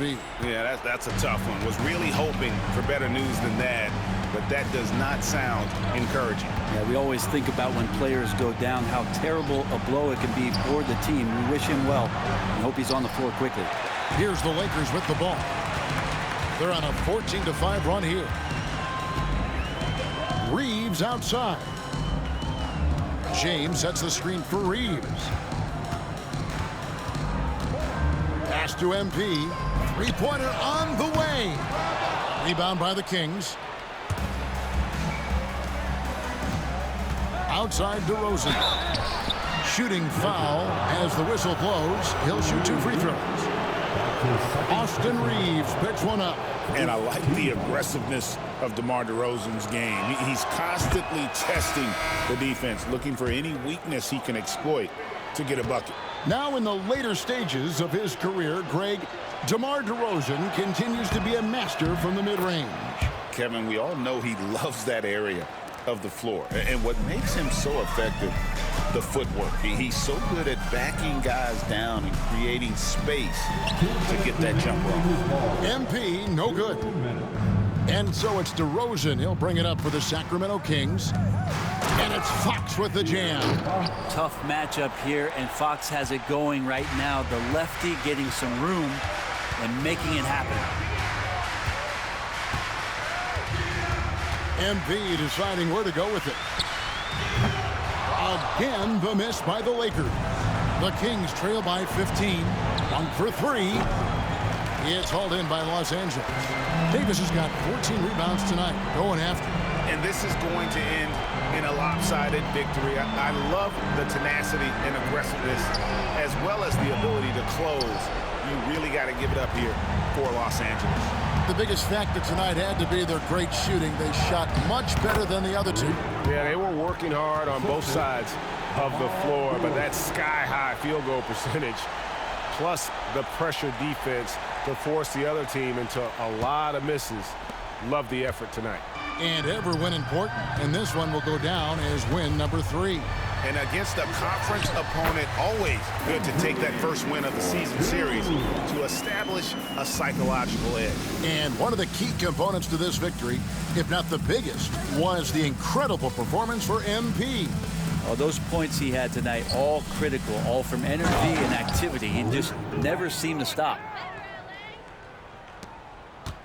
Yeah, that's a tough one. Was really hoping for better news than that, but that does not sound encouraging. Yeah, we always think about when players go down, how terrible a blow it can be for the team. We wish him well and hope he's on the floor quickly. Here's the Lakers with the ball. They're on a 14-5 run here. Reeves outside. James sets the screen for Reeves. Pass to MP. Three-pointer on the way. Rebound by the Kings. Outside DeRozan. Shooting foul as the whistle blows. He'll shoot 2 free throws. Austin Reeves picks one up. And I like the aggressiveness of DeMar DeRozan's game. He's constantly testing the defense, looking for any weakness he can exploit to get a bucket. Now in the later stages of his career, Greg, DeMar DeRozan continues to be a master from the mid-range. Kevin, we all know he loves that area of the floor. And what makes him so effective, the footwork. He's so good at backing guys down and creating space to get that jump off. MP, no good. And so it's DeRozan. He'll bring it up for the Sacramento Kings. And it's Fox with the jam. Tough matchup here, and Fox has it going right now. The lefty getting some room and making it happen. MP deciding where to go with it. Again, the miss by the Lakers. The Kings trail by 15. 1 for 3. It's hauled in by Los Angeles. Davis has got 14 rebounds tonight, going after. And this is going to end in a lopsided victory. I love the tenacity and aggressiveness, as well as the ability to close. You really got to give it up here for Los Angeles. The biggest factor tonight had to be their great shooting. They shot much better than the other two. Yeah, they were working hard on both sides of the floor, but that sky-high field goal percentage, plus the pressure defense to force the other team into a lot of misses. Love the effort tonight. And every win important, and this one will go down as win number 3. And against a conference opponent, always good to take that first win of the season series to establish a psychological edge. And one of the key components to this victory, if not the biggest, was the incredible performance for MP. Oh, those points he had tonight, all critical, all from energy and activity. He just never seemed to stop.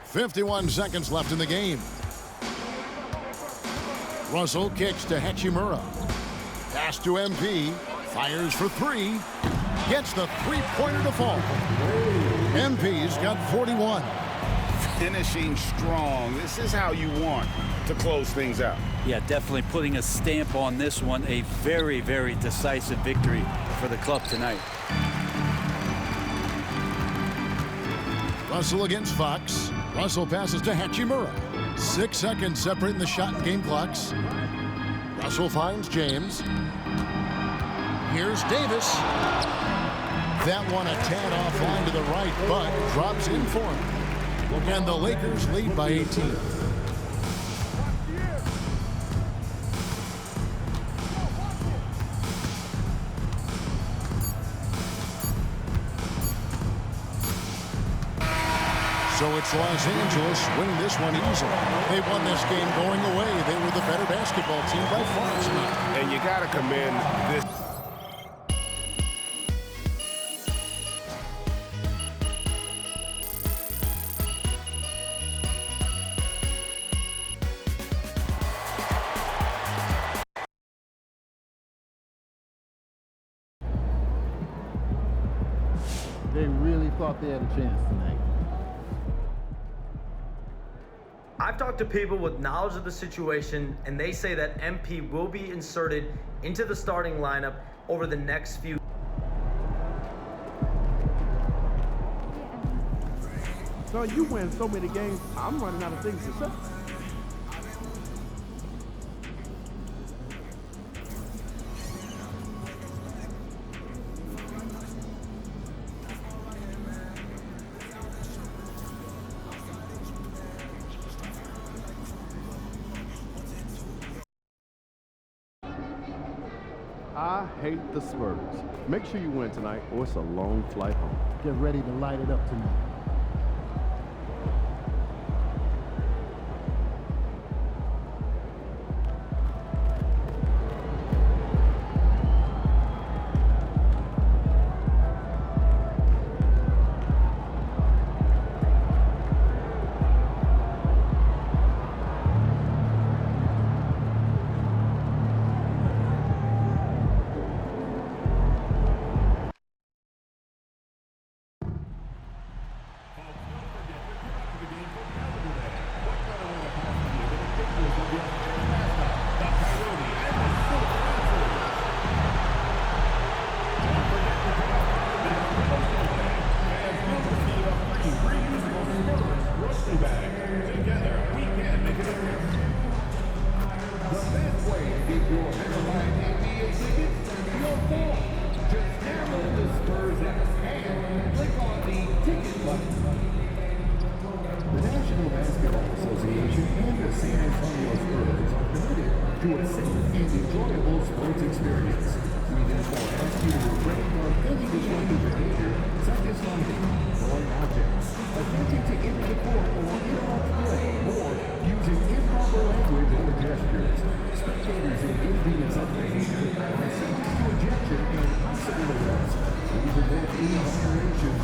51 seconds left in the game. Russell kicks to Hachimura. Pass to MP. Fires for 3. Gets the three-pointer to fall. MP's got 41. Finishing strong. This is how you want to close things out. Yeah, definitely putting a stamp on this one. A very, very decisive victory for the club tonight. Russell against Fox. Russell passes to Hachimura. 6 seconds separating the shot and game clocks. Russell finds James. Here's Davis. That one a tad offline to the right, but drops in for him. And the Lakers lead by 18. So it's Los Angeles winning this one easily. They won this game going away. They were the better basketball team by far tonight. And you got to commend this. They really thought they had a chance tonight. I've talked to people with knowledge of the situation, and they say that MP will be inserted into the starting lineup over the next few. So you win so many games, I'm running out of things to say. I hate the Spurs. Make sure you win tonight or it's a long flight home. Get ready to light it up tonight. San Antonio Spurs are committed to a safe and enjoyable sports experience. We therefore ask you to refrain from any disruptive behavior, such as fighting, throwing objects, attempting to enter the court or interrupt play, or using improper language or gestures. Spectators in inconvenience of behavior are subject to ejection and possible arrest. We prevent any violations.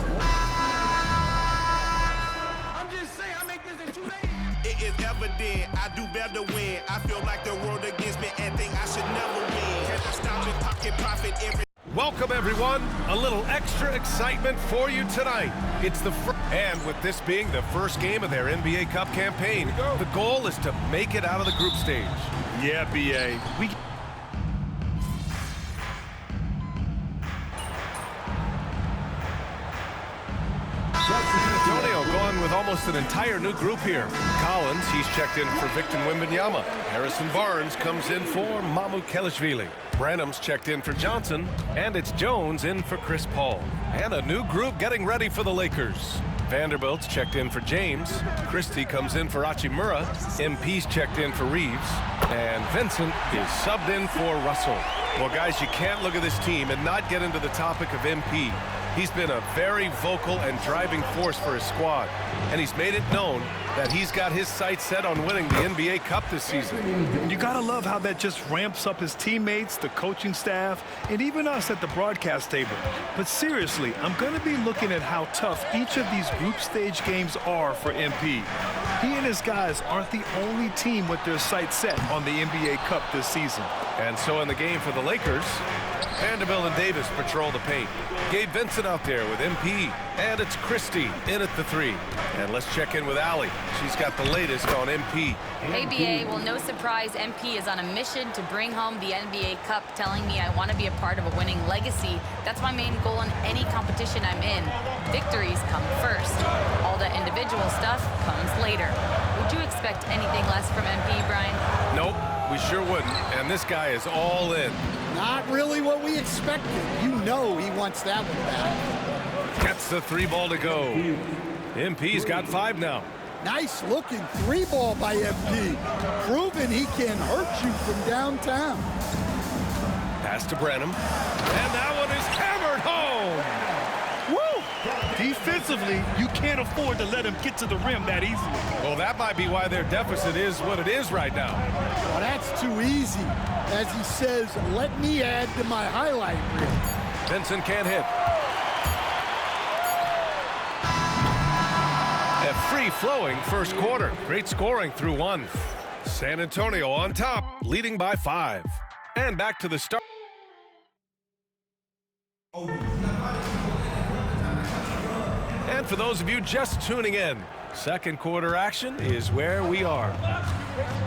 It is evident I do better when I feel like the world against me and think I should never win. Can I stop and pocket profit every... Welcome, everyone. A little extra excitement for you tonight. It's the and with this being the first game of their NBA Cup campaign, the goal is to make it out of the group stage. Yeah, BA. San Antonio going with almost an entire new group here. Collins, he's checked in for Victor Wembanyama. Harrison Barnes comes in for Mamu Kelishvili. Branham's checked in for Johnson, and it's Jones in for Chris Paul. And a new group getting ready for the Lakers. Vanderbilt's checked in for James. Christie comes in for Hachimura. MP's checked in for Reeves. And Vincent is subbed in for Russell. Well, guys, you can't look at this team and not get into the topic of MP. He's been a very vocal and driving force for his squad, and he's made it known that he's got his sights set on winning the NBA Cup this season. You gotta love how that just ramps up his teammates, the coaching staff, and even us at the broadcast table. But seriously, I'm gonna be looking at how tough each of these group stage games are for MP. He and his guys aren't the only team with their sights set on the NBA Cup this season. And so in the game for the Lakers, Vanderbilt and Davis patrol the paint. Gabe Vincent out there with MP. And it's Christie in at the 3. And let's check in with Allie. She's got the latest on MP. Hey, BA. Well, no surprise, MP is on a mission to bring home the NBA Cup, telling me I want to be a part of a winning legacy. That's my main goal in any competition I'm in. Victories come first. All the individual stuff comes later. Would you expect anything less from MP, Brian? Nope, we sure wouldn't. And this guy is all in. Not really what we expected. You know he wants that one back. Gets the 3 ball to go. MP's got 5 now. Nice looking 3 ball by MP. Proving he can hurt you from downtown. Pass to Branham. And that one is hammered home. Woo! Defensively, you can't afford to let him get to the rim that easily. Well, that might be why their deficit is what it is right now. Well, that's too easy. As he says, let me add to my highlight reel. Vincent can't hit. A free-flowing first quarter. Great scoring through 1. San Antonio on top, leading by 5. And back to the start. And for those of you just tuning in, second quarter action is where we are.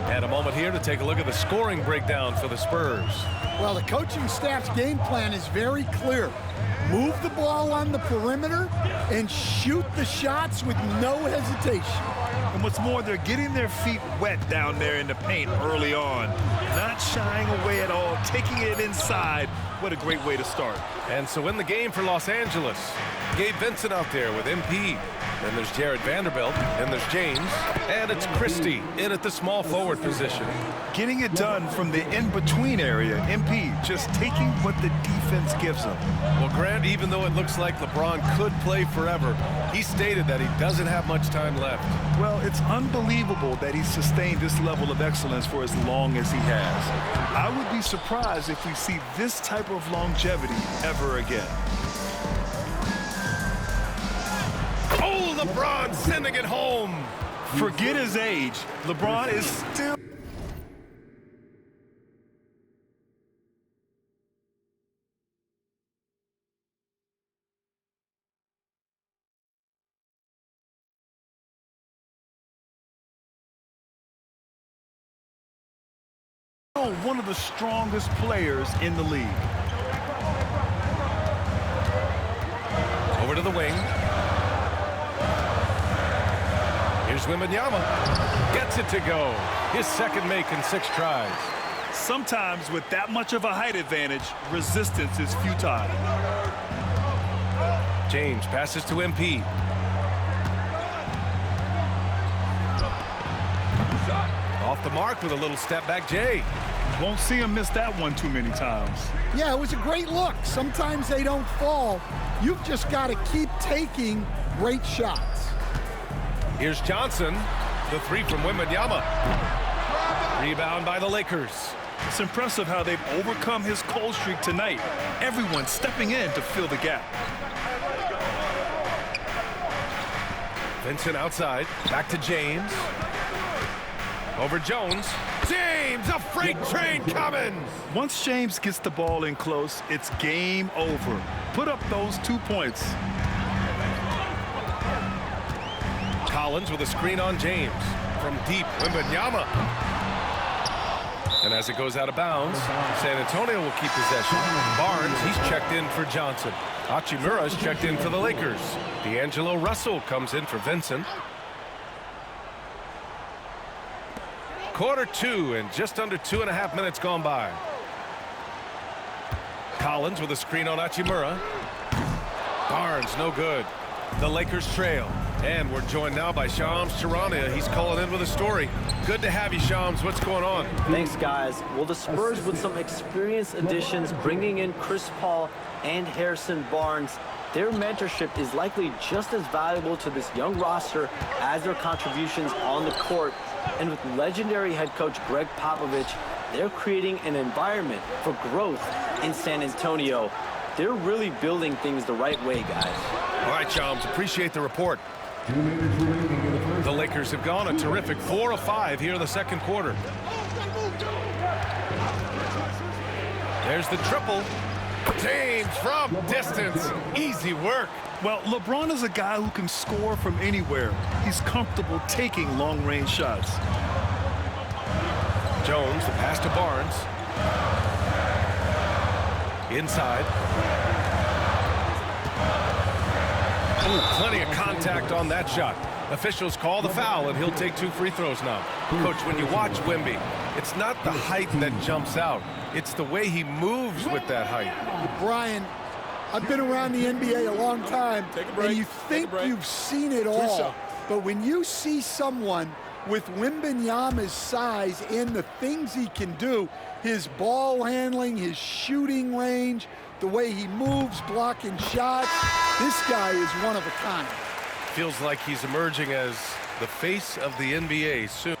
And a moment here to take a look at the scoring breakdown for the Spurs. Well, the coaching staff's game plan is very clear. Move the ball on the perimeter and shoot the shots with no hesitation. And what's more, they're getting their feet wet down there in the paint early on. Not shying away at all, taking it inside. What a great way to start. And so in the game for Los Angeles, Gabe Vincent out there with MP. Then there's Jared Vanderbilt. Then there's James. And it's Christie in at the small forward position. Getting it done from the in-between area. MP just taking what the defense gives him. Well, Grant, even though it looks like LeBron could play forever, he stated that he doesn't have much time left. Well, it's unbelievable that he's sustained this level of excellence for as long as he has. I would be surprised if we see this type of longevity ever again. Oh, LeBron sending it home. Forget his age. LeBron is still... one of the strongest players in the league. Over to the wing. Here's Wembanyama. Gets it to go. His second make in 6 tries. Sometimes with that much of a height advantage, resistance is futile. James passes to MP. off the mark with a little step back, Jay. Won't see him miss that one too many times. Yeah, it was a great look. Sometimes they don't fall. You've just got to keep taking great shots. Here's Johnson. The three from Wembanyama. Rebound by the Lakers. It's impressive how they've overcome his cold streak tonight. Everyone stepping in to fill the gap. Vincent outside. Back to James. Over Jones. James, a freight train coming! Once James gets the ball in close, it's game over. Put up those 2 points. Collins with a screen on James. From deep, Wembanyama. And as it goes out of bounds, San Antonio will keep possession. Barnes, he's checked in for Johnson. Hachimura's checked in for the Lakers. D'Angelo Russell comes in for Vincent. Quarter 2 and just under 2.5 minutes gone by. Collins with a screen on Hachimura. Barnes, no good. The Lakers trail. And we're joined now by Shams Charania. He's calling in with a story. Good to have you, Shams. What's going on? Thanks, guys. Well, the Spurs with some experienced additions, bringing in Chris Paul and Harrison Barnes. Their mentorship is likely just as valuable to this young roster as their contributions on the court. And with legendary head coach Greg Popovich, they're creating an environment for growth in San Antonio. They're really building things the right way, guys. All right, Shams, appreciate the report. The Lakers have gone a terrific 4 of 5 here in the second quarter. There's the triple. James from distance. Easy work. Well, LeBron is a guy who can score from anywhere. He's comfortable taking long-range shots. Jones, the pass to Barnes. Inside. Ooh, plenty of contact on that shot. Officials call the foul, and he'll take 2 free throws now. Coach, when you watch Wemby, it's not the height that jumps out. It's the way he moves with that height. Brian, I've been around the NBA a long time, and you think you've seen it all. But when you see someone with Wembanyama's size and the things he can do, his ball handling, his shooting range, the way he moves, blocking shots, this guy is one of a kind. Feels like he's emerging as the face of the NBA soon.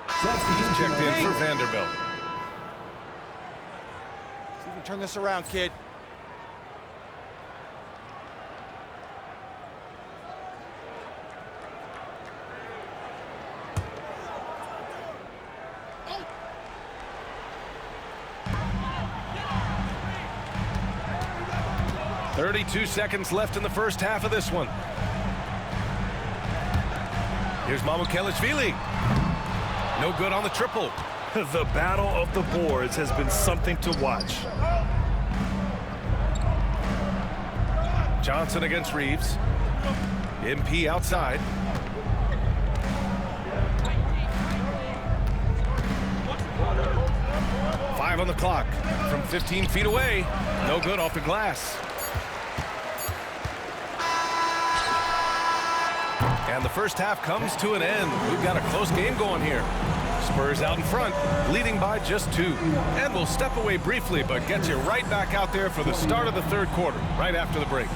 He's checked in for Vanderbilt. See if you can turn this around, kid. .32 seconds left in the first half of this one. Here's Mamukelashvili. No good on the triple. The battle of the boards has been something to watch. Johnson against Reeves. MP outside. Five on the clock from 15 feet away. No good off the glass. And the first half comes to an end. We've got a close game going here. Spurs out in front, leading by just 2. And we'll step away briefly, but get you right back out there for the start of the third quarter, right after the break.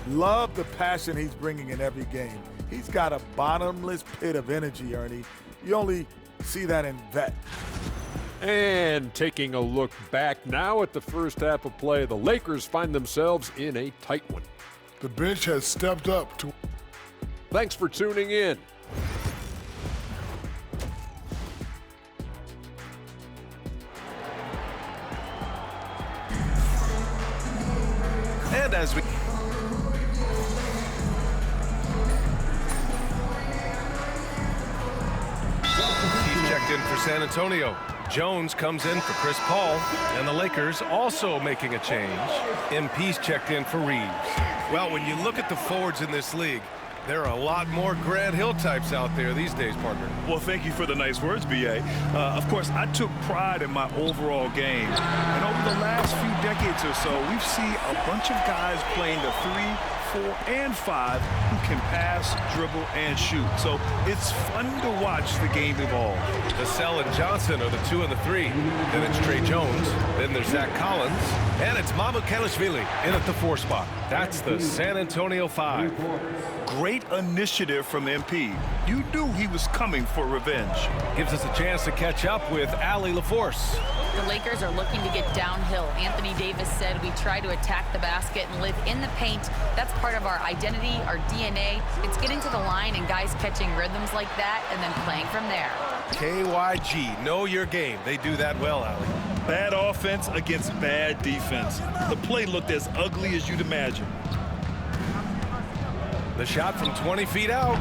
Love the passion he's bringing in every game. He's got a bottomless pit of energy, Ernie. You only see that in Vet. And taking a look back now at the first half of play, the Lakers find themselves in a tight one. The bench has stepped up to... Thanks for tuning in. And as we... He's checked in for San Antonio. Jones comes in for Chris Paul, and the Lakers also making a change. MP's checked in for Reeves. Well, when you look at the forwards in this league, There are a lot more Grant Hill types out there these days, partner. Well, thank you for the nice words, B.A. Of course, I took pride in my overall game. And over the last few decades or so, we've seen a bunch of guys playing the 3, 4, and 5 who can pass, dribble, and shoot. So it's fun to watch the game evolve. Vassell and Johnson are the 2 and the 3. Then it's Trey Jones. Then there's Zach Collins. And it's Mamukelashvili in at the 4 spot. That's the San Antonio 5. Great initiative from MP. You knew he was coming for revenge. Gives us a chance to catch up with Allie LaForce. The Lakers are looking to get downhill. Anthony Davis said we try to attack the basket and live in the paint. That's part of our identity, our DNA. It's getting to the line and guys catching rhythms like that and then playing from there. KYG, know your game. They do that well, Allie. Bad offense against bad defense. The play looked as ugly as you'd imagine. The shot from 20 feet out,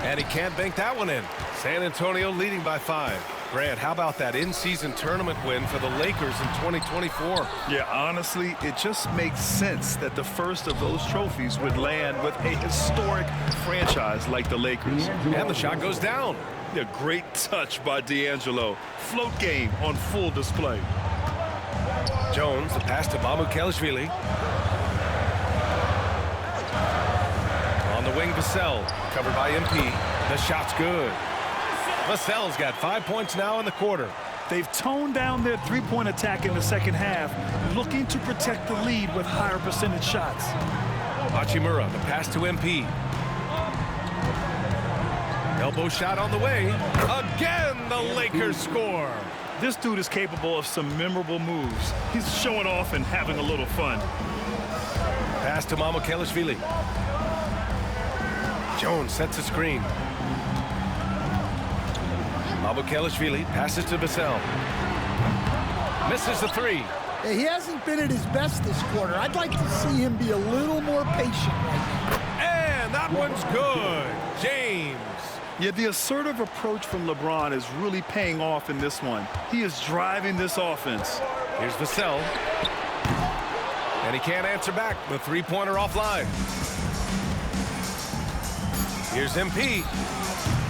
and he can't bank that one in. San Antonio leading by 5. Grant, how about that in-season tournament win for the Lakers in 2024? Yeah, honestly, it just makes sense that the first of those trophies would land with a historic franchise like the Lakers. And the shot goes down. Yeah, great touch by D'Angelo. Float game on full display. Jones, the pass to Mamukelashvili. On the wing, Vassell, covered by MP. The shot's good. Vassell's got 5 points now in the quarter. They've toned down their three-point attack in the second half, looking to protect the lead with higher percentage shots. Hachimura, the pass to MP. Elbow shot on the way. Again, the Lakers score. This dude is capable of some memorable moves. He's showing off and having a little fun. Pass to Mamukelashvili. Jones sets a screen. Mamukelashvili passes to Vassell. Misses the 3. He hasn't been at his best this quarter. I'd like to see him be a little more patient right now. And that one's good. James. Yeah, the assertive approach from LeBron is really paying off in this one. He is driving this offense. Here's Vassell. And he can't answer back. The three-pointer offline. Here's MP.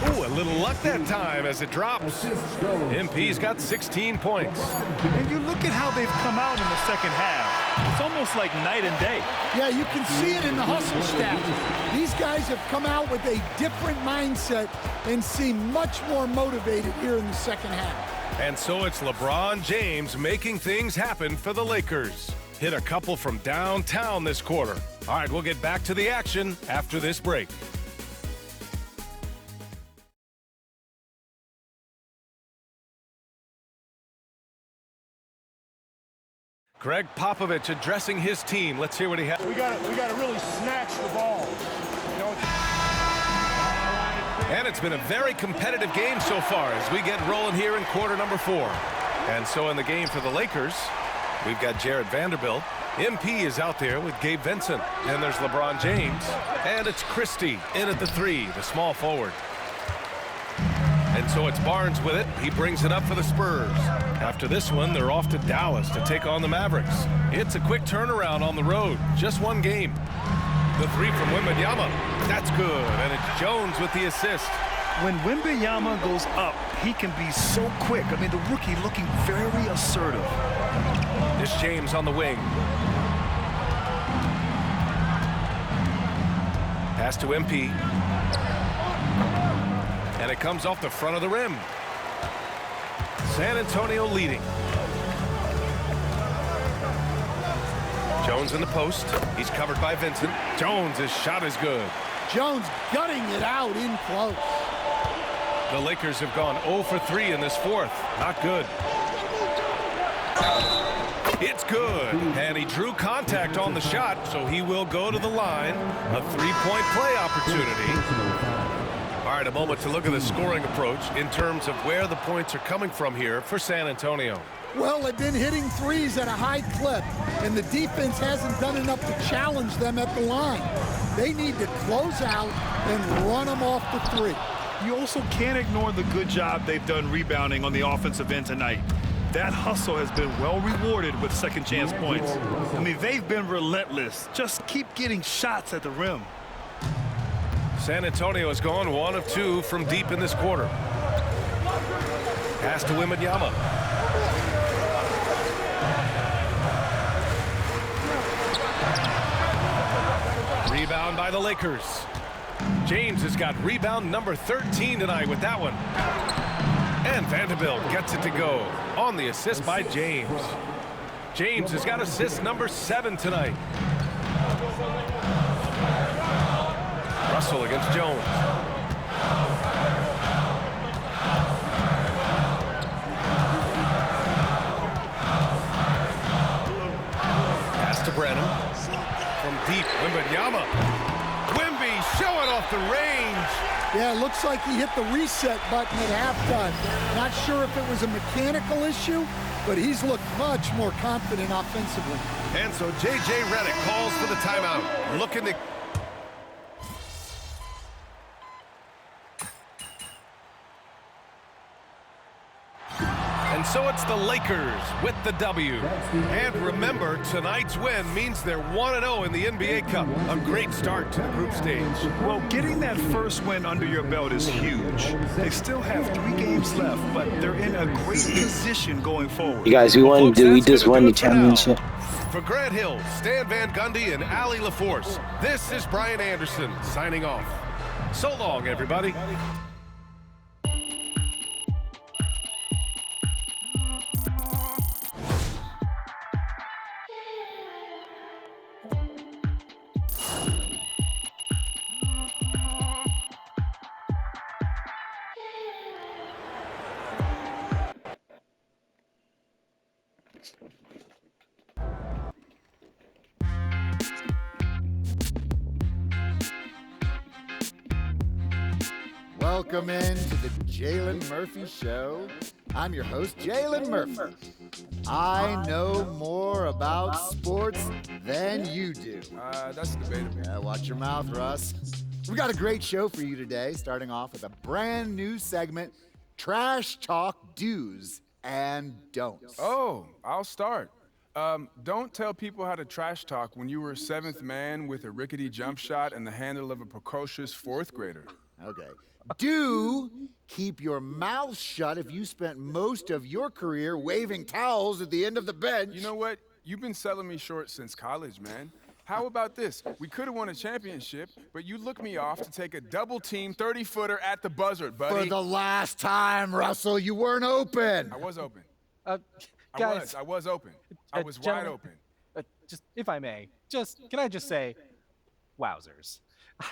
Ooh, a little luck that time as it drops. MP's got 16 points. And you look at how they've come out in the second half. It's almost like night and day. Yeah, you can see it in the hustle stats. These guys have come out with a different mindset and seem much more motivated here in the second half. And so it's LeBron James making things happen for the Lakers. Hit a couple from downtown this quarter. All right, we'll get back to the action after this break. Greg Popovich addressing his team. Let's hear what he has. We got to really snatch the ball. You know, and it's been a very competitive game so far as we get rolling here in quarter number 4. And so in the game for the Lakers, we've got Jared Vanderbilt. MP is out there with Gabe Vincent. And there's LeBron James. And it's Christie in at the 3, the small forward. And so it's Barnes with it. He brings it up for the Spurs. After this one, they're off to Dallas to take on the Mavericks. It's a quick turnaround on the road. Just one game. The 3 from Wembanyama. That's good. And it's Jones with the assist. When Wembanyama goes up, he can be so quick. I mean, the rookie looking very assertive. This James on the wing. Pass to MP. And it comes off the front of the rim. San Antonio leading. Jones in the post. He's covered by Vincent. Jones, his shot is good. Jones gutting it out in close. The Lakers have gone 0 for 3 in this fourth. Not good. It's good. And he drew contact on the shot, so he will go to the line. A 3-point play opportunity. All right, a moment to look at the scoring approach in terms of where the points are coming from here for San Antonio. Well, they've been hitting threes at a high clip, and the defense hasn't done enough to challenge them at the line. They need to close out and run them off the 3. You also can't ignore the good job they've done rebounding on the offensive end tonight. That hustle has been well rewarded with second chance points. I mean, they've been relentless. Just keep getting shots at the rim. San Antonio has gone 1 of 2 from deep in this quarter. Pass to Wembanyama. Rebound by the Lakers. James has got rebound number 13 tonight with that one. And Vanderbilt gets it to go on the assist by James. James has got assist number 7 tonight. Russell against Jones. Pass to Brennan. From deep, Wembanyama. Wemby showing off the range. Yeah, it looks like he hit the reset button at halftime. Not sure if it was a mechanical issue, but he's looked much more confident offensively. And so J.J. Redick calls for the timeout. Looking to... And so it's the Lakers with the W. And remember, tonight's win means they're 1-0 in the NBA Cup. A great start to the group stage. Well, getting that first win under your belt is huge. They still have 3 games left, but they're in a great position going forward. You guys, we just won the championship. For Grant Hill, Stan Van Gundy, and Ali LaForce, this is Brian Anderson signing off. So long, everybody. Welcome in to the Jalen Murphy Show. I'm your host, Jalen Murphy. I know more about sports than you do. That's debatable. Yeah, watch your mouth, Russ. We've got a great show for you today, starting off with a brand new segment, Trash Talk Do's and Don'ts. Oh, I'll start. Don't tell people how to trash talk when you were 7th man with a rickety jump shot and the handle of a precocious 4th grader. Okay. Do keep your mouth shut if you spent most of your career waving towels at the end of the bench. You know what? You've been selling me short since college, man. How about this? We could have won a championship, but you looked me off to take a double-team 30-footer at the buzzard, buddy. For the last time, Russell, you weren't open. I was open. Guys, I was open. I was wide open. Just, if I may, can I just say, wowzers.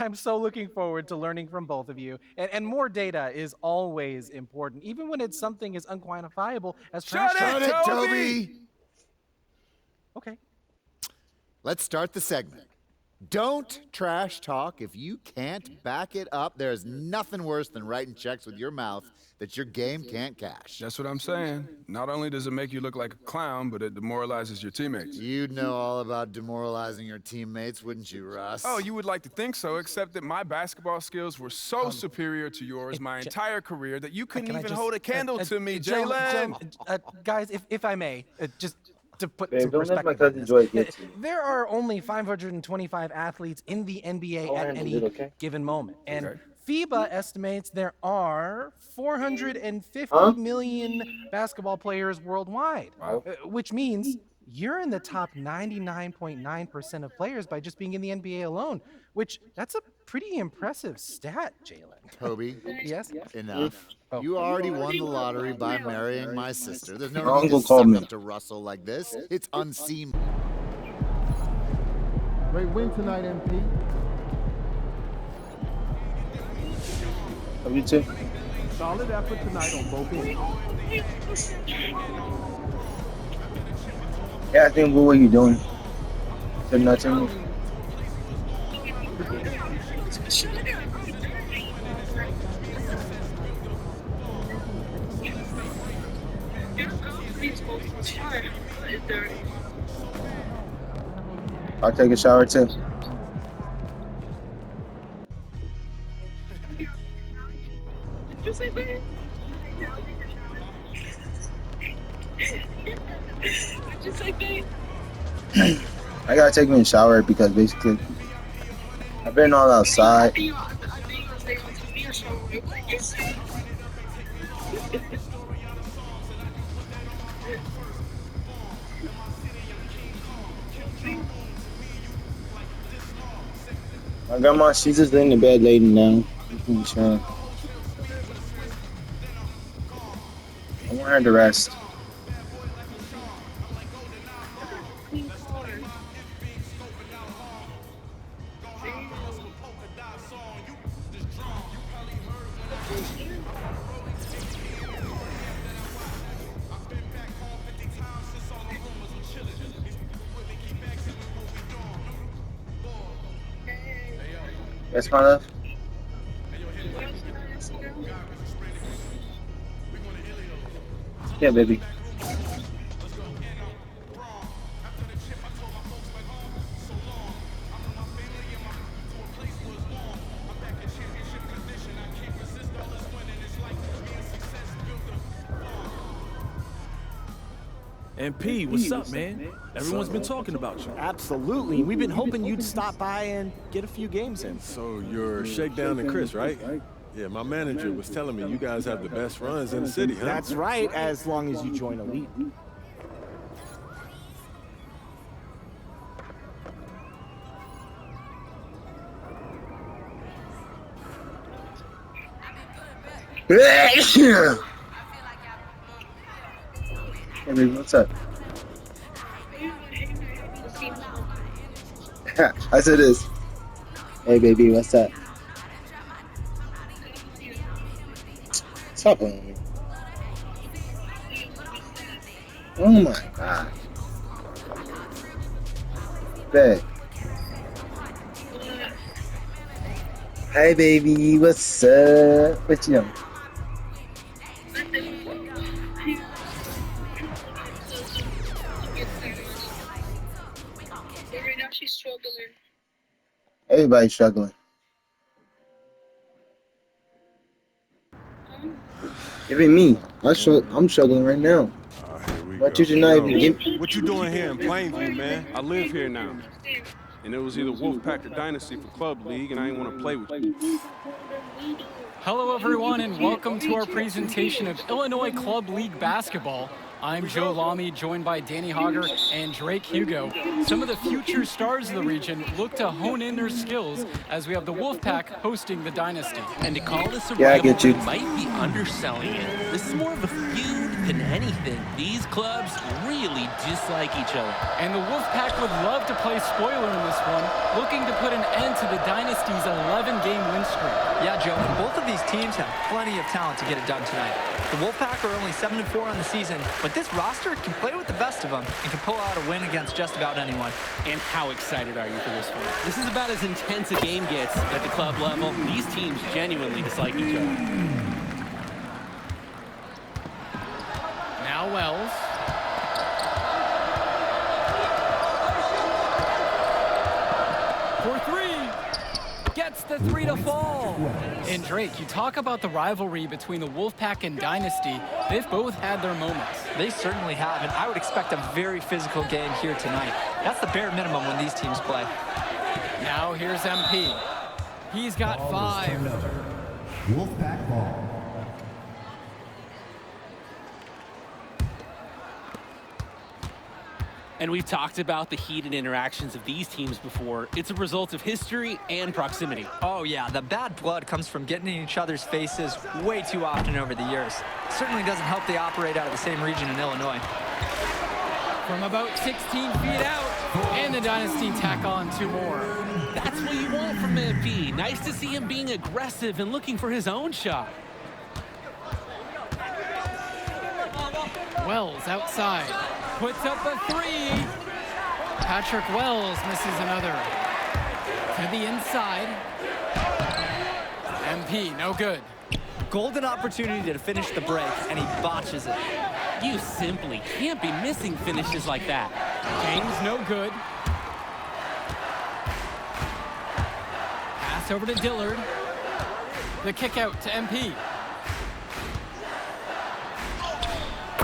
I'm so looking forward to learning from both of you. And more data is always important, even when it's something as unquantifiable as trash talk. Shut it, Toby! Okay. Let's start the segment. Don't trash talk if you can't back it up. There's nothing worse than writing checks with your mouth that your game can't cash. That's what I'm saying. Not only does it make you look like a clown, but it demoralizes your teammates. You'd know all about demoralizing your teammates, wouldn't you, Russ? Oh, you would like to think so, except that my basketball skills were so superior to yours my entire career that you couldn't even hold a candle to me, Jalen. Guys, if I may, just to put Babe, some don't let my perspective on cousin this. Joy get you. There are only 525 athletes in the NBA at any given moment. And FIBA estimates there are 450 million basketball players worldwide, which means you're in the top 99.9% of players by just being in the NBA alone, which that's a pretty impressive stat, Jalen. Toby, yes? Enough. Oh. You already won the lottery by marrying my sister. There's no Your need to uncle suck called me. up to Russell like this. It's unseemly. Great win tonight, MP. Love you too. Solid effort tonight on both ends. Yeah, I think what are you doing? They're not to me. I'll take a shower too. I gotta take me a shower because basically I've been all outside My grandma, she's just in the bed laying down. I want her to rest. Yes, my love. Yeah, baby. MP, what's up, man? Everyone's been talking about you. Absolutely. We've been hoping you'd stop by and get a few games in. So you're Shakedown and Chris, right? Yeah, my manager was telling me you guys have the best runs in the city, huh? That's right, as long as you join Elite. Hey, baby, what's up? I said this. Hey, baby, what's up? Stop on me. Oh my God. Babe. Hey, baby, what's up? What you doing? She's struggling. Everybody's struggling. Even me. I'm struggling right now. But you did not even give. What you doing here in Plainview, man? I live here now. And it was either Wolfpack or Dynasty for Club League, and I didn't want to play with you. Hello, everyone, and welcome to our presentation of Illinois Club League basketball. I'm Joe Lamy, joined by Danny Hogger and Drake Hugo. Some of the future stars of the region look to hone in their skills as we have the Wolfpack hosting the Dynasty. And to call this a rivalry might be underselling it. This is more of a feud than anything. These clubs really dislike each other. And the Wolfpack would love to play spoiler in this one, looking to put an end to the Dynasty's 11-game win streak. Yeah, Joe, both of these teams have plenty of talent to get it done tonight. The Wolfpack are only 7-4 on the season, but this roster can play with the best of them and can pull out a win against just about anyone. And how excited are you for this one? This is about as intense a game gets at the club level. These teams genuinely dislike each other. Now Wells. For three. Gets the three to fall. And Drake, you talk about the rivalry between the Wolfpack and Dynasty. They've both had their moments. They certainly have, and I would expect a very physical game here tonight. That's the bare minimum when these teams play. Now here's MP. He's got 5. Wolfpack ball. And we've talked about the heated interactions of these teams before. It's a result of history and proximity. Oh yeah, the bad blood comes from getting in each other's faces way too often over the years. Certainly doesn't help they operate out of the same region in Illinois. From about 16 feet out, and the Dynasty tack on 2 more. That's what you want from MP. Nice to see him being aggressive and looking for his own shot. Wells outside. Puts up a 3. Patrick Wells misses another. To the inside. MP, no good. Golden opportunity to finish the break, and he botches it. You simply can't be missing finishes like that. James, no good. Pass over to Dillard. The kick out to MP.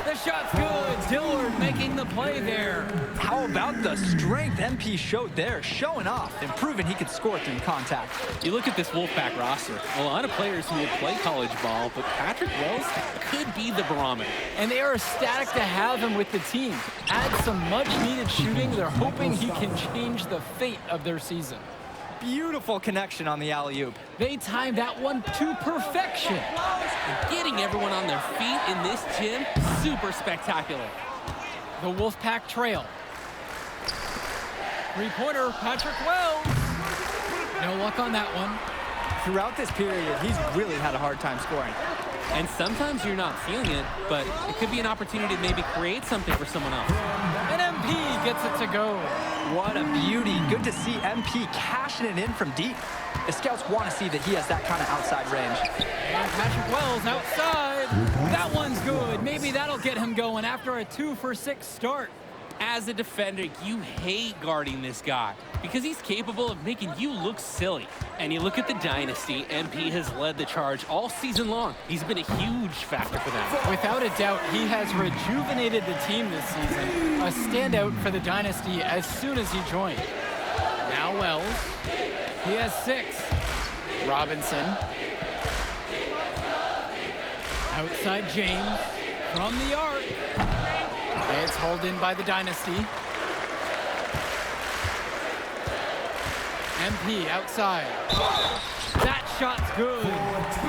The shot's good. Dillard making the play there. How about the strength MP showed there, showing off and proving he could score through contact. You look at this Wolfpack roster, a lot of players who will play college ball, but Patrick Wells could be the barometer. And they are ecstatic to have him with the team. Add some much-needed shooting. They're hoping he can change the fate of their season. Beautiful connection on the alley-oop. They timed that one to perfection. And getting everyone on their feet in this gym, super spectacular. The Wolfpack trail. Three-pointer, Patrick Wells. No luck on that one. Throughout this period, he's really had a hard time scoring. And sometimes you're not feeling it, but it could be an opportunity to maybe create something for someone else. And MP gets it to go. What a beauty. Good to see MP cashing it in from deep. The scouts want to see that he has that kind of outside range. And Patrick Wells outside. That one's good. Maybe that'll get him going after a 2-for-6 start. As a defender, you hate guarding this guy because he's capable of making you look silly. And you look at the dynasty, MP has led the charge all season long. He's been a huge factor for them. Without a doubt, he has rejuvenated the team this season. A standout for the dynasty as soon as he joined. Now Wells. He has 6. Robinson. Outside James. From the arc. It's hauled in by the dynasty. MP outside. That shot's good.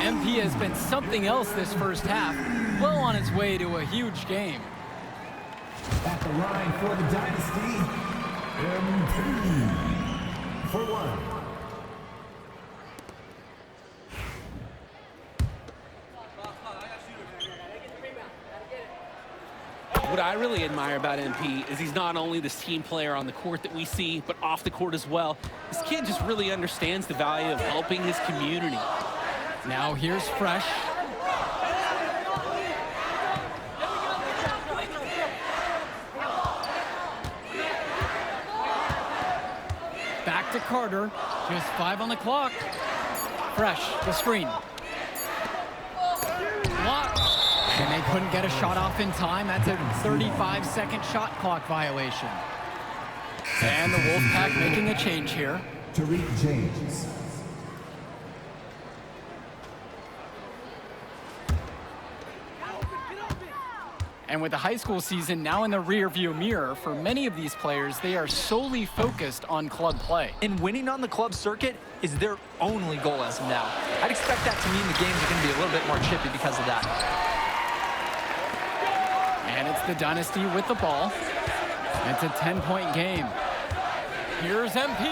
MP has been something else this first half. Well on its way to a huge game. At the line for the dynasty, MP. For one. What I really admire about MP is he's not only this team player on the court that we see, but off the court as well. This kid just really understands the value of helping his community. Now here's Fresh. Back to Carter. Just 5 on the clock. Fresh, the screen. Blocked. And they couldn't get a shot off in time. That's a 35-second shot clock violation. And the Wolfpack making a change here. Tariq James. And with the high school season now in the rearview mirror, for many of these players, they are solely focused on club play. And winning on the club circuit is their only goal as of now. I'd expect that to mean the games are going to be a little bit more chippy because of that. And it's the dynasty with the ball. It's a 10-point game. Here's MP.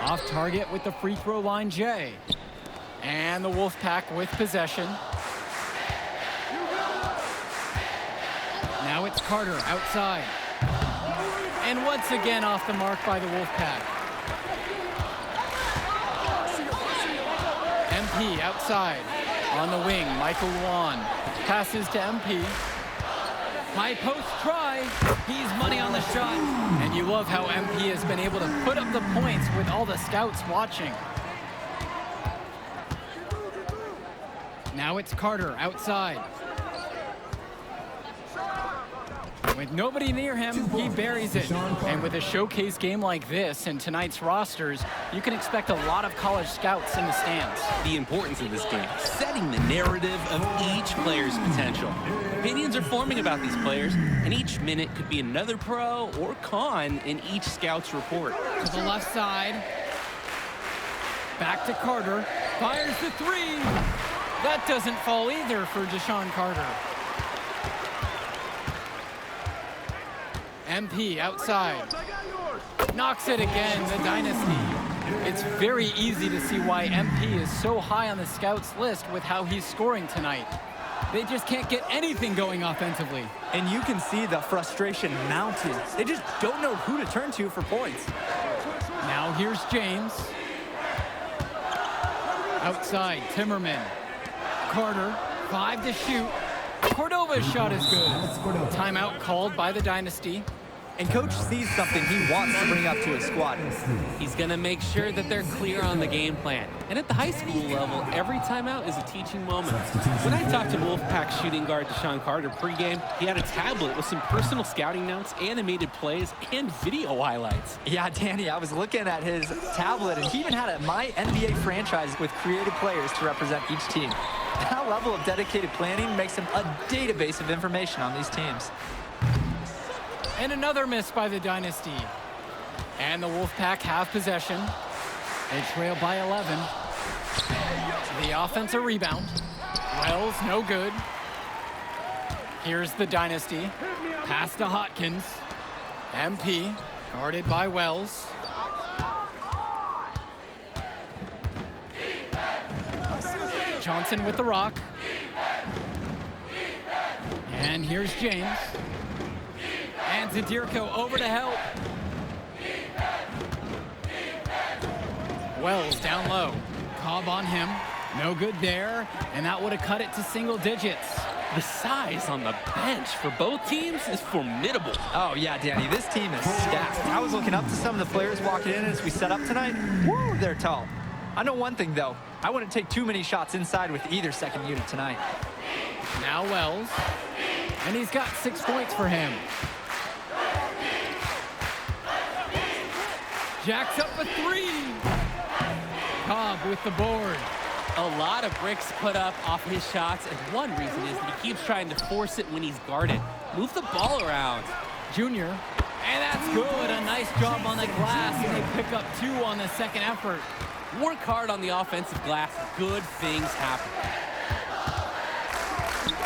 Off target with the free throw line, Jay. And the Wolfpack with possession. Now it's Carter outside. And once again off the mark by the Wolfpack. MP outside. On the wing, Michael Luan. Passes to MP. High post try. He's money on the shot. And you love how MP has been able to put up the points with all the scouts watching. Now it's Carter outside. With nobody near him, he buries it. And with a showcase game like this and tonight's rosters, you can expect a lot of college scouts in the stands. The importance of this game, setting the narrative of each player's potential. Opinions are forming about these players, and each minute could be another pro or con in each scout's report. To the left side. Back to Carter. Fires the 3. That doesn't fall either for Deshaun Carter. MP outside. Knocks it again, the dynasty. It's very easy to see why MP is so high on the scouts list with how he's scoring tonight. They just can't get anything going offensively. And you can see the frustration mounting. They just don't know who to turn to for points. Now here's James. Outside, Timmerman. Carter, 5 to shoot. Cordova's shot is good. Timeout called by the dynasty. And Coach sees something he wants to bring up to his squad. He's going to make sure that they're clear on the game plan. And at the high school level, every timeout is a teaching moment. When I talked to Wolfpack shooting guard Deshaun Carter pregame, he had a tablet with some personal scouting notes, animated plays, and video highlights. Yeah, Danny, I was looking at his tablet, and he even had a My NBA franchise with creative players to represent each team. That level of dedicated planning makes him a database of information on these teams. And another miss by the Dynasty. And the Wolfpack have possession. They trail by 11. The offensive rebound. Wells, no good. Here's the Dynasty. Pass to Hotkins. MP, guarded by Wells. Johnson with the rock. And here's James. And Zadirko over to help. Wells down low. Cobb on him. No good there. And that would have cut it to single digits. The size on the bench for both teams is formidable. Oh, yeah, Danny, this team is stacked. I was looking up to some of the players walking in as we set up tonight. Woo, they're tall. I know one thing, though. I wouldn't take too many shots inside with either second unit tonight. Now Wells. And he's got 6 points for him. Jacks up a 3. Cobb with the board. A lot of bricks put up off his shots, and one reason is that he keeps trying to force it when he's guarded. Move the ball around. Junior. And that's good. A nice job on the glass. And they pick up 2 on the second effort. Work hard on the offensive glass. Good things happen.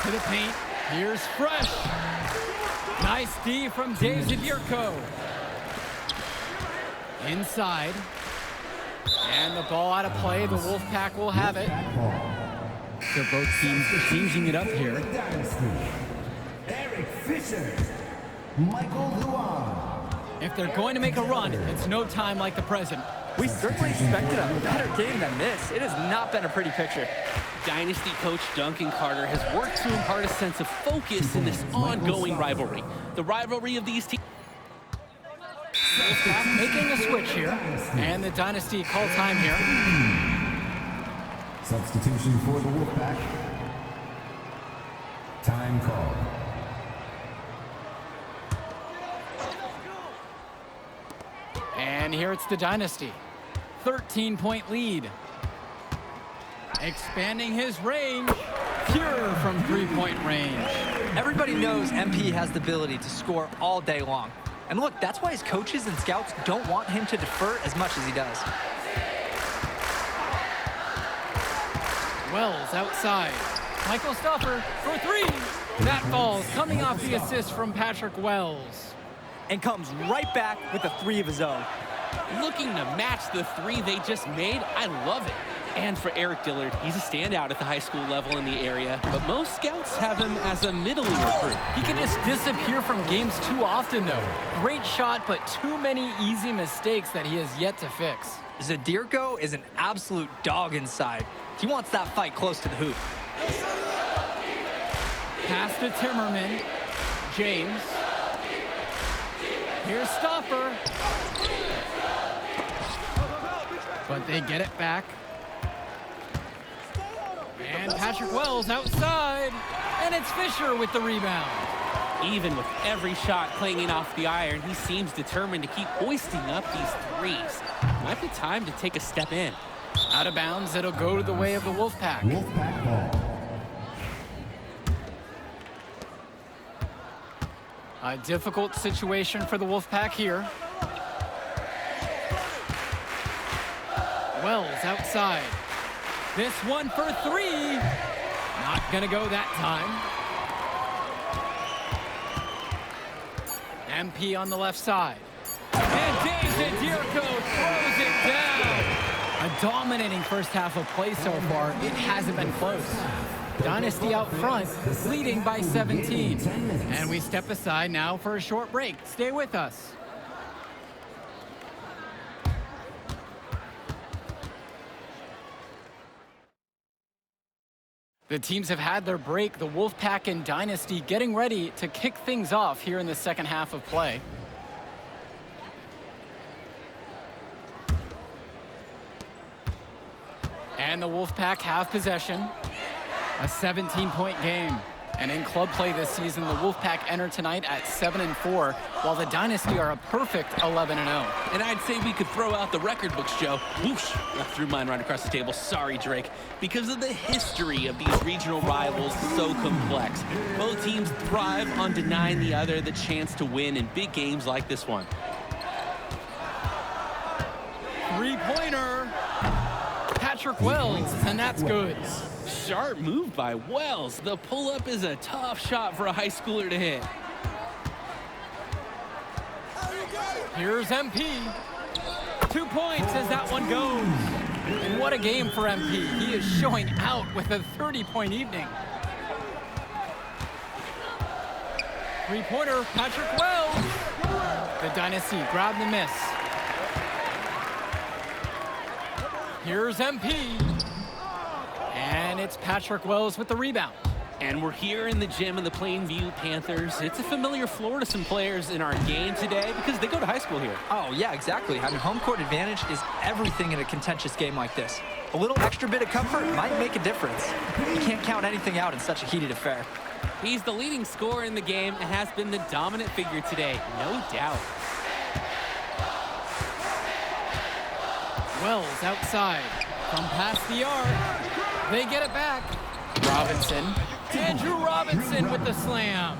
To the paint. Here's Fresh. Nice D from Dave Zadirko. Inside. And the ball out of play. The Wolfpack will have it. So both teams changing it up here. Eric Fisher. Michael Luan. If they're going to make a run, it's no time like the present. We certainly expected a better game than this. It has not been a pretty picture. Dynasty coach Duncan Carter has worked to impart a sense of focus in this ongoing rivalry. The rivalry of these teams. Wolfpack making a switch here, and the Dynasty call time here. Substitution for the Wolfpack. Time call. And here it's the Dynasty. 13-point lead. Expanding his range. Pure from three-point range. Everybody knows MP has the ability to score all day long. And look, that's why his coaches and scouts don't want him to defer as much as he does. Wells outside. Michael Stoffer for 3. That falls, coming off the assist from Patrick Wells. And comes right back with a 3 of his own. Looking to match the 3 they just made. I love it. And for Eric Dillard, he's a standout at the high school level in the area, but most scouts have him as a middling recruit. He can just disappear from games too often, though. Great shot, but too many easy mistakes that he has yet to fix. Zadirko is an absolute dog inside. He wants that fight close to the hoop. Pass to Timmerman. James. Here's Stoffer. But they get it back. And Patrick Wells outside. And it's Fisher with the rebound. Even with every shot clanging off the iron, he seems determined to keep hoisting up these 3s. Might be time to take a step in. Out of bounds, it'll go to the way of the Wolfpack. Wolfpack ball. A difficult situation for the Wolfpack here. Wells outside. This one for 3. Not gonna go that time. MP on the left side. And Dave Zadirko throws it down. A dominating first half of play so far. It hasn't been close. Dynasty out front, leading by 17. And we step aside now for a short break. Stay with us. The teams have had their break. The Wolfpack and Dynasty getting ready to kick things off here in the second half of play. And the Wolfpack have possession. A 17-point game. And in club play this season, the Wolfpack enter tonight at 7-4, while the Dynasty are a perfect 11-0. And I'd say we could throw out the record books, Joe. Whoosh! I threw mine right across the table. Sorry, Drake. Because of the history of these regional rivals, so complex. Both teams thrive on denying the other the chance to win in big games like this one. Three-pointer. Patrick Wells, and that's good. Sharp move by Wells. The pull-up is a tough shot for a high schooler to hit. Here's MP. 2 points as that one goes. And what a game for MP. He is showing out with a 30-point evening. Three-pointer, Patrick Wells. The Dynasty grab the miss. Here's MP. And it's Patrick Wells with the rebound. And we're here in the gym of the Plainview Panthers. It's a familiar floor to some players in our game today because they go to high school here. Oh, yeah, exactly. Having home court advantage is everything in a contentious game like this. A little extra bit of comfort might make a difference. You can't count anything out in such a heated affair. He's the leading scorer in the game and has been the dominant figure today, no doubt. Wells outside from past the arc. They get it back. Robinson. Andrew Robinson with the slam.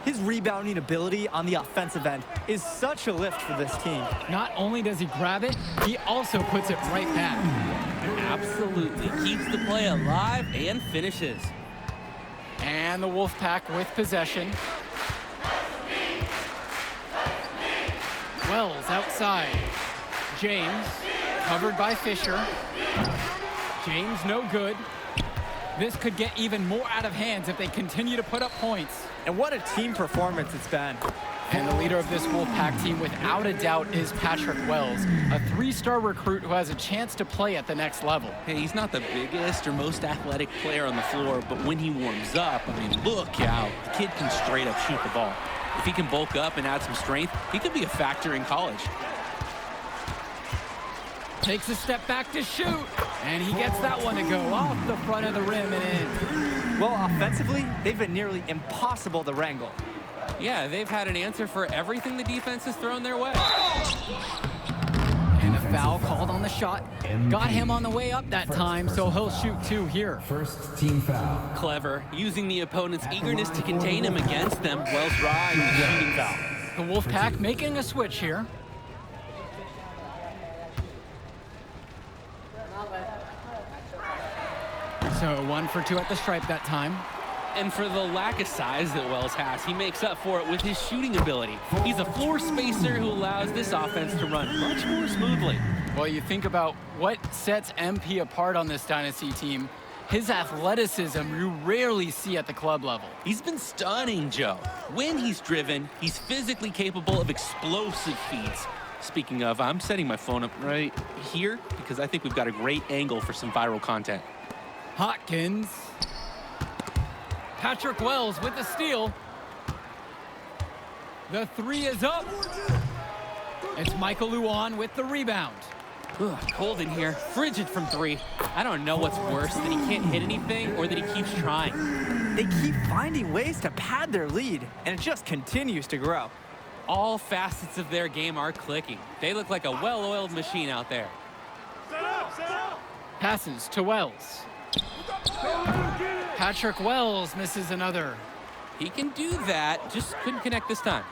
His rebounding ability on the offensive end is such a lift for this team. Not only does he grab it, he also puts it right back. Absolutely. Keeps the play alive and finishes. And the Wolfpack with possession. Wells outside. James. Covered by Fisher. James no good. This could get even more out of hands if they continue to put up points. And what a team performance it's been. And the leader of this Wolfpack team, without a doubt, is Patrick Wells, a 3-star recruit who has a chance to play at the next level. Hey, he's not the biggest or most athletic player on the floor, but when he warms up, I mean, look out. The kid can straight up shoot the ball. If he can bulk up and add some strength, he could be a factor in college. Takes a step back to shoot, and he gets that one to go off the front of the rim and in. Well, offensively, they've been nearly impossible to wrangle. Yeah, they've had an answer for everything the defense has thrown their way. And a foul called on the shot. Got him on the way up that time, so he'll shoot 2 here. First team foul. Clever, using the opponent's eagerness to contain him against them. Wells drives the shooting foul. The Wolfpack making a switch here. So 1 for 2 at the stripe that time. And for the lack of size that Wells has, he makes up for it with his shooting ability. He's a floor spacer who allows this offense to run much more smoothly. Well, you think about what sets MP apart on this Dynasty team. His athleticism you rarely see at the club level. He's been stunning, Joe. When he's driven, he's physically capable of explosive feats. Speaking of, I'm setting my phone up right here because I think we've got a great angle for some viral content. Hotkins. Patrick Wells with the steal. The 3 is up. It's Michael Luan with the rebound. Ugh, cold in here. Frigid from 3. I don't know what's worse, that he can't hit anything or that he keeps trying. They keep finding ways to pad their lead, and it just continues to grow. All facets of their game are clicking. They look like a well-oiled machine out there. Passes to Wells. Patrick Wells misses another. He can do that, just couldn't connect this time.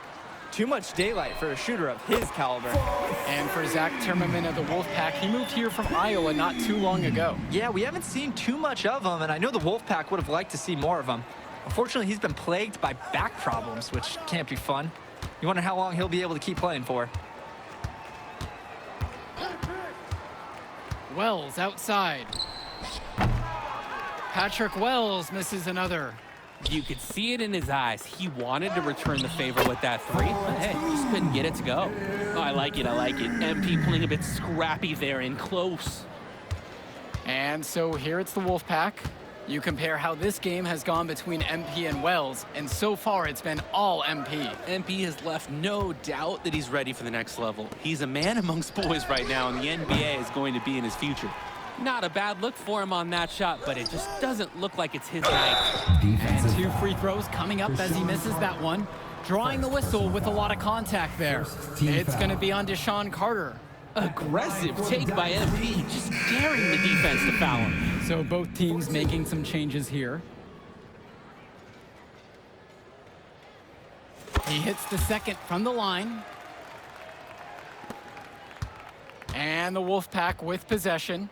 Too much daylight for a shooter of his caliber. And for Zach Timmerman of the Wolfpack, he moved here from Iowa not too long ago. Yeah, we haven't seen too much of him, and I know the Wolfpack would have liked to see more of him. Unfortunately, he's been plagued by back problems, which can't be fun. You wonder how long he'll be able to keep playing for. Wells outside. Patrick Wells misses another. You could see it in his eyes. He wanted to return the favor with that 3, but hey, just couldn't get it to go. Oh, I like it, I like it. MP playing a bit scrappy there and close. And so here it's the Wolfpack. You compare how this game has gone between MP and Wells, and so far it's been all MP. MP has left no doubt that he's ready for the next level. He's a man amongst boys right now, and the NBA is going to be in his future. Not a bad look for him on that shot, but it just doesn't look like it's his night. And 2 free throws coming up as he misses that one. Drawing the whistle with a lot of contact there. It's going to be on Deshaun Carter. Aggressive take by MP, just daring the defense to foul him. So both teams making some changes here. He hits the second from the line. And the Wolfpack with possession.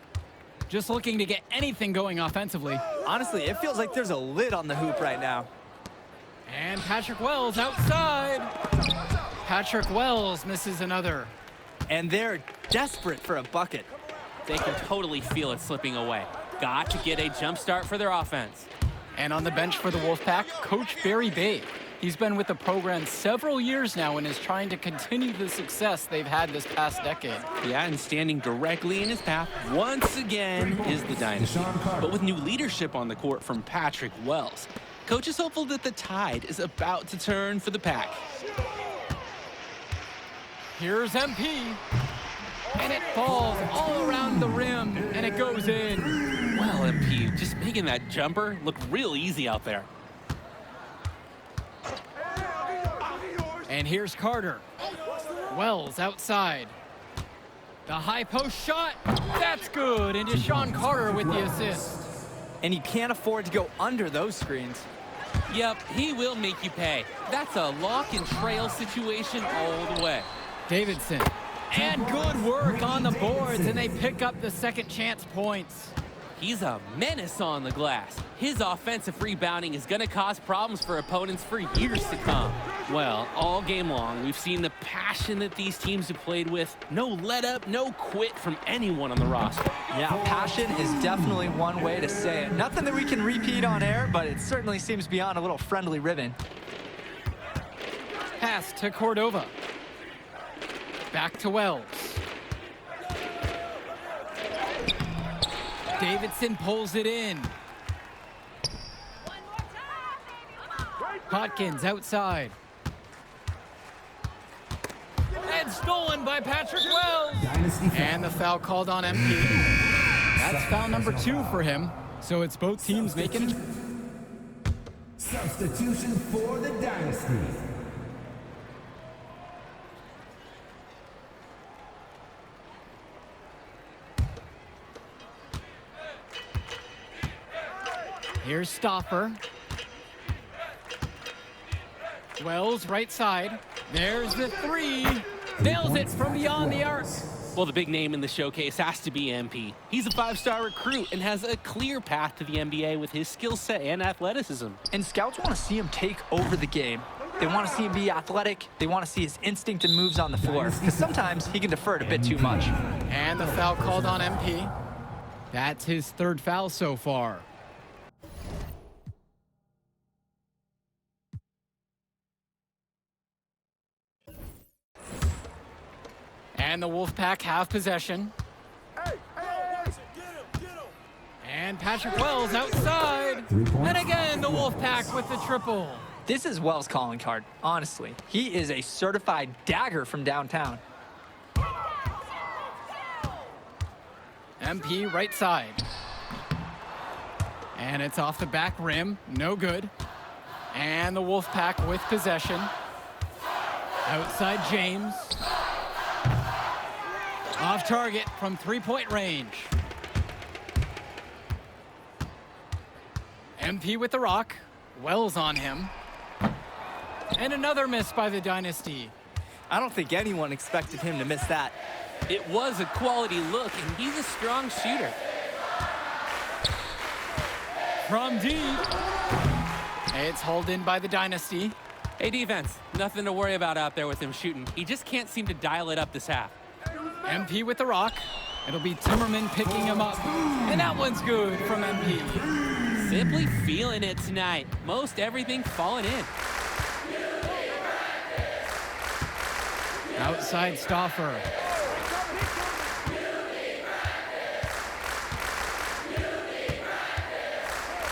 Just looking to get anything going offensively. Honestly, it feels like there's a lid on the hoop right now. And Patrick Wells outside. Patrick Wells misses another. And they're desperate for a bucket. They can totally feel it slipping away. Got to get a jump start for their offense. And on the bench for the Wolfpack, Coach Barry Bay. He's been with the program several years now and is trying to continue the success they've had this past decade. Yeah, and standing directly in his path once again is the Dynasty. But with new leadership on the court from Patrick Wells, Coach is hopeful that the tide is about to turn for the Pack. Here's MP. And it falls all around the rim, and it goes in. Well, MP, just making that jumper look real easy out there. And here's Carter. Wells outside. The high post shot. That's good. And Deshaun Carter with the assist. And you can't afford to go under those screens. Yep, he will make you pay. That's a lock and trail situation all the way. Davidson. And good work on the boards, and they pick up the second chance points. He's a menace on the glass. His offensive rebounding is going to cause problems for opponents for years to come. Well, all game long, we've seen the passion that these teams have played with. No let up, no quit from anyone on the roster. Yeah, passion is definitely one way to say it. Nothing that we can repeat on air, but it certainly seems beyond a little friendly ribbon. Pass to Cordova. Back to Wells. Davidson pulls it in. Hawkins outside. And stolen by Patrick Wells. And the foul called on MP. That's foul number 2 for him. So it's both teams making. Substitution for the Dynasty. Here's Stopper. Wells right side. There's the 3. Nails it from beyond the arc. Well, the big name in the showcase has to be MP. He's a 5-star recruit and has a clear path to the NBA with his skill set and athleticism. And scouts want to see him take over the game. They want to see him be athletic. They want to see his instinct and moves on the floor. Because sometimes he can defer it a bit too much. And the foul called on MP. That's his 3rd foul so far. And the Wolfpack have possession. And Patrick Wells outside. And again, the Wolfpack with the triple. This is Wells' calling card, honestly. He is a certified dagger from downtown. MP right side. And it's off the back rim. No good. And the Wolfpack with possession. Outside James. Off target from 3-point range. MP with the rock. Wells on him. And another miss by the Dynasty. I don't think anyone expected him to miss that. It was a quality look, and he's a strong shooter. From deep. It's hauled in by the Dynasty. Hey, defense, nothing to worry about out there with him shooting. He just can't seem to dial it up this half. MP with the rock. It'll be Timmerman picking him up. And that one's good from MP. Simply feeling it tonight. Most everything falling in. Outside Stoffer.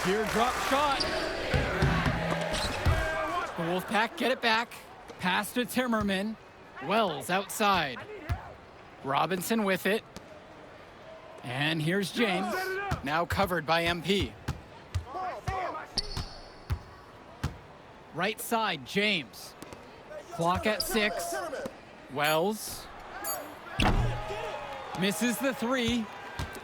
Here, drop shot. The Wolfpack get it back. Pass to Timmerman. Wells outside. Robinson with it. And here's James, now covered by MP. Right side, James. Clock at 6. Wells. Misses the 3.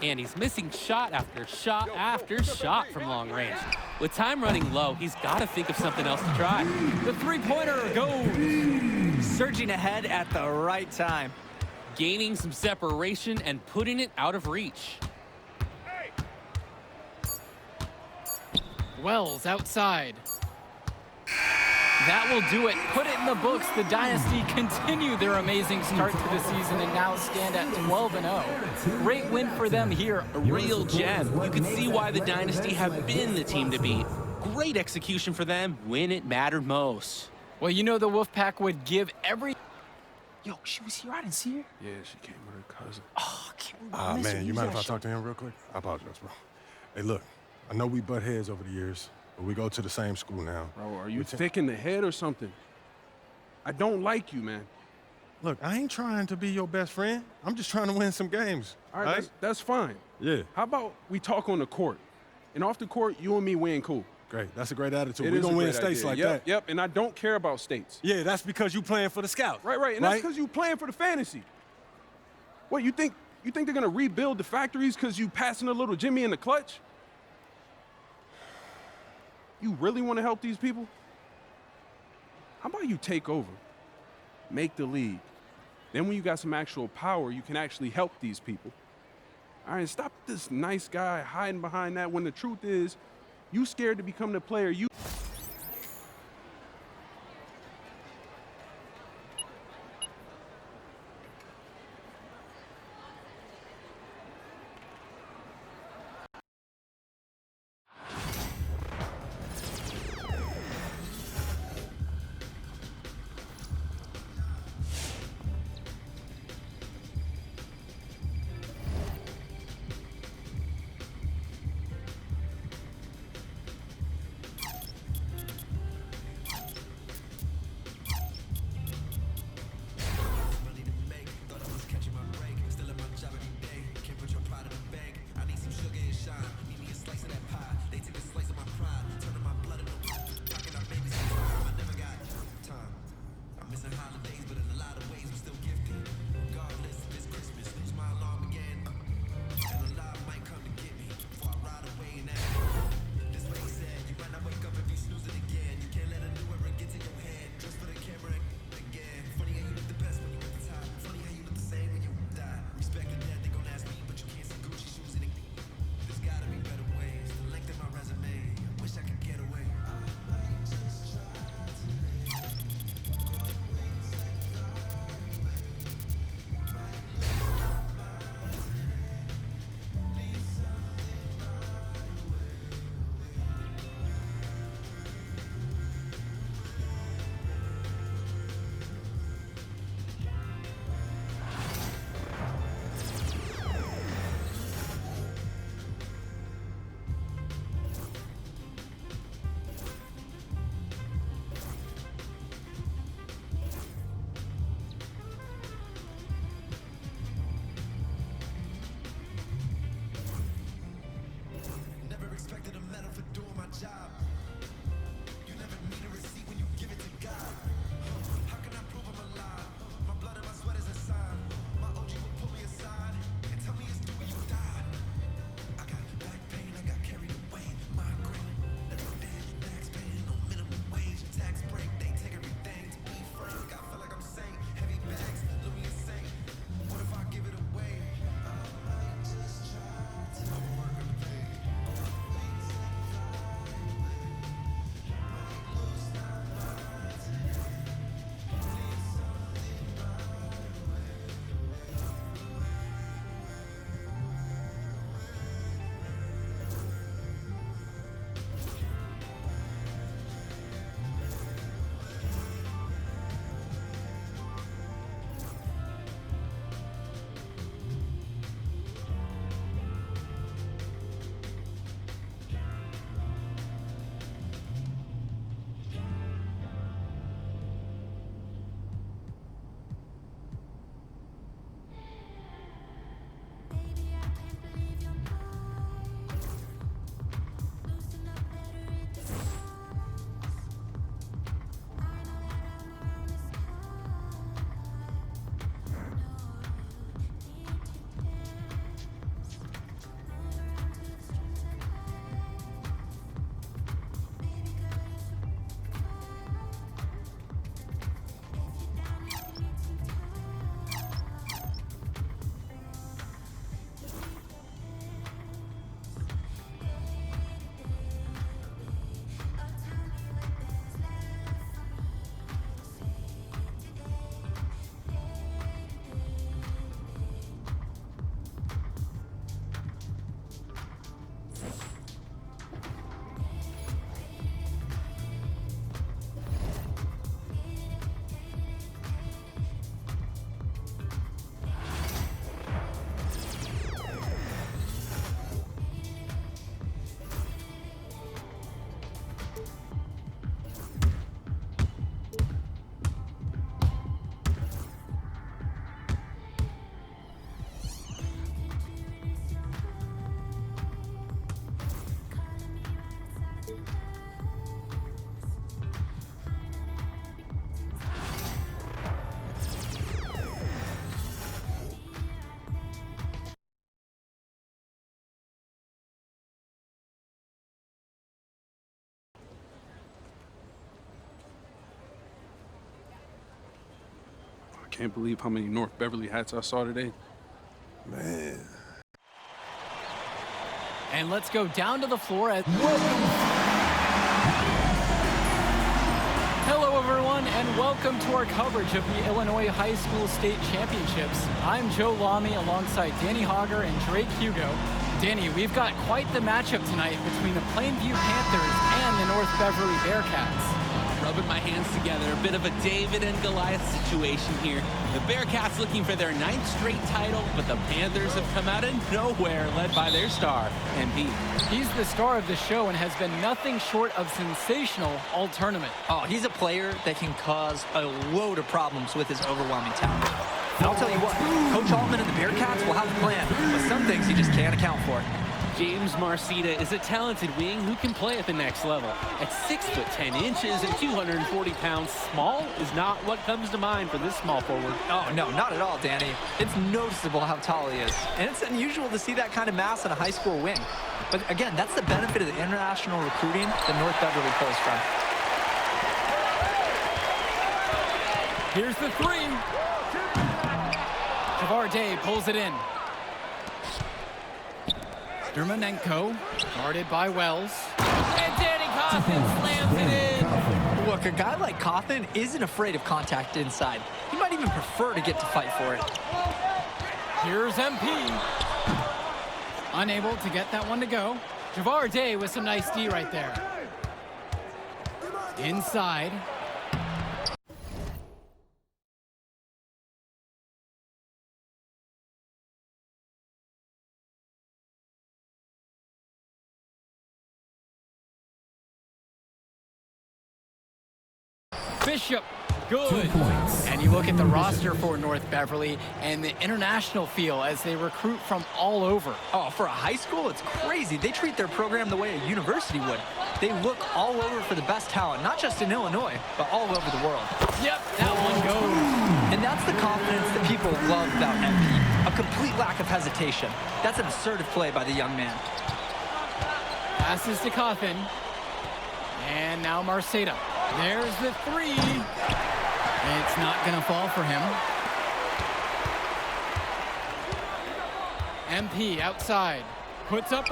And he's missing shot after shot after shot from long range. With time running low, he's got to think of something else to try. The three-pointer goes. Surging ahead at the right time. Gaining some separation and putting it out of reach. Wells outside. That will do it. Put it in the books. The Dynasty continue their amazing start to the season and now stand at 12-0. Great win for them here. A real gem. You can see why the Dynasty have been the team to beat. Great execution for them when it mattered most. Well, you know the Wolfpack would give every... Yo, she was here. I didn't see her. Yeah, she came with her cousin. Oh, I can't believe I missed man, her. you mind if I Use talk to him real quick? I apologize, bro. Hey, look, I know we butt heads over the years, but we go to the same school now. Bro, are you thick in the head or something? I don't like you, man. Look, I ain't trying to be your best friend. I'm just trying to win some games. All right, that's fine. Yeah. How about we talk on the court? And off the court, you and me win cool. Great. That's a great attitude. We're We're going to win great states idea. like Yep, that. Yep, and I don't care about states. Yeah, that's because you playing for the Scouts. Right, and that's because you playing for the fantasy. What, you think they're going to rebuild the factories because you passing a little Jimmy in the clutch? You really want to help these people? How about you take over, make the league? Then when you got some actual power, you can actually help these people. All right, stop this nice guy hiding behind that when the truth is, you scared to become the player you... can't believe how many North Beverly hats I saw today. Man. And let's go down to the floor at... Hello, everyone, and welcome to our coverage of the Illinois High School State Championships. I'm Joe Lamy alongside Danny Hogger and Drake Hugo. Danny, we've got quite the matchup tonight between the Plainview Panthers and the North Beverly Bearcats. Rubbing my hands together, a bit of a David and Goliath situation here. The Bearcats looking for their 9th straight title, but the Panthers have come out of nowhere, led by their star, MP. He's the star of the show and has been nothing short of sensational all tournament. Oh, he's a player that can cause a load of problems with his overwhelming talent. And I'll tell you what, Coach Altman and the Bearcats will have a plan, but some things he just can't account for. James Marcita is a talented wing who can play at the next level. At 6'10" and 240 pounds, small is not what comes to mind for this small forward. Oh, no, not at all, Danny. It's noticeable how tall he is. And it's unusual to see that kind of mass in a high school wing. But again, that's the benefit of the international recruiting that North Beverly pulls from. Here's the three. Javar Day pulls it in. Dermanenko, guarded by Wells. And Danny Coffin slams it in. Look, a guy like Coffin isn't afraid of contact inside. He might even prefer to get to fight for it. Here's MP. Unable to get that one to go. Javar Day with some nice D right there. Inside. Bishop, good. And you look at the roster for North Beverly and the international feel as they recruit from all over. Oh, for a high school, it's crazy. They treat their program the way a university would. They look all over for the best talent, not just in Illinois, but all over the world. Yep, that one goes. And that's the confidence that people love about MP. A complete lack of hesitation. That's an assertive play by the young man. Passes to Coffin. And now Marceta. There's the three. It's not going to fall for him. MP outside. Puts up